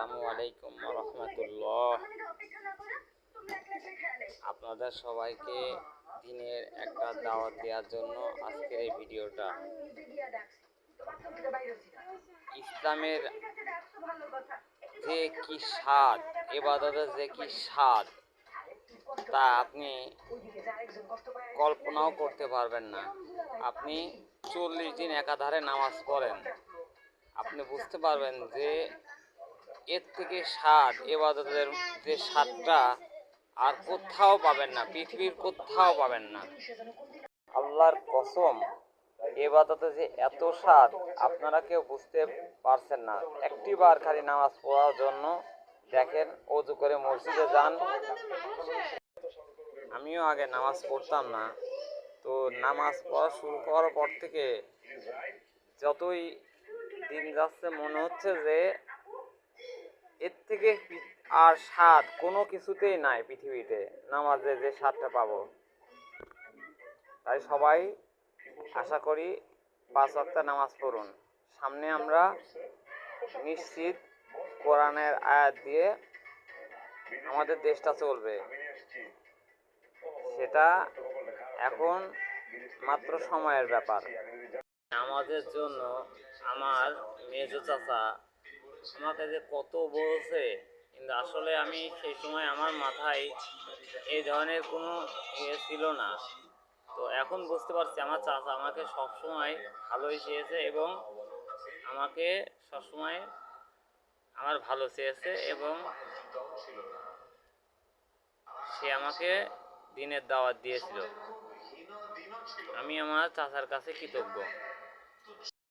আসসালামু আলাইকুম রহমতুল্লাহ। আপনাদের সবাইকে দিনের একটা দাওয়াত দেওয়ার জন্য আজকের এই ভিডিওটা। ইসলামের যে কি স্বাদ, ইবাদতের যে কি স্বাদ, তা আপনি কল্পনাও করতে পারবেন না। আপনি 40 দিন একাধারে নামাজ পড়েন, আপনি বুঝতে পারবেন যে এর থেকে স্বাদ, ইবাদতের যে স্বাদটা আর কোথাও পাবেন না, পৃথিবীর কোথাও পাবেন না। আল্লাহর কসম, ইবাদতে যে এত স্বাদ আপনারা কেউ বুঝতে পারছেন না। একটিবার খালি নামাজ পড়ার জন্য দেখেন, ওযু করে মসজিদে যান। আমিও আগে নামাজ পড়তাম না, তো নামাজ পড়া শুরু করার পর থেকে যতই দিন যাচ্ছে মনে হচ্ছে যে এর থেকে আর স্বাদ কোনো কিছুতেই নাই পৃথিবীতে, নামাজে যে স্বাদটা পাবো। তাই সবাই আশা করি 5 ওয়াক্ত নামাজ পড়ুন। সামনে আমরা নিশ্চিত কোরআনের আয়াত দিয়ে আমাদের দেশটা চলবে, সেটা এখন মাত্র সময়ের ব্যাপার। নামাজের জন্য আমার মেজো চাচা আমাকে যে কত বলছে, কিন্তু আসলে আমি সেই সময় আমার মাথায় এই ধরনের কোনো ছিল না। তো এখন বুঝতে পারছি আমার চাচা আমাকে সবসময় ভালোই চেয়েছে এবং আমাকে সবসময় আমার ভালো চেয়েছে, এবং সে আমাকে দিনের দাওয়াত দিয়েছিল। আমি আমার চাচার কাছে কৃতজ্ঞ।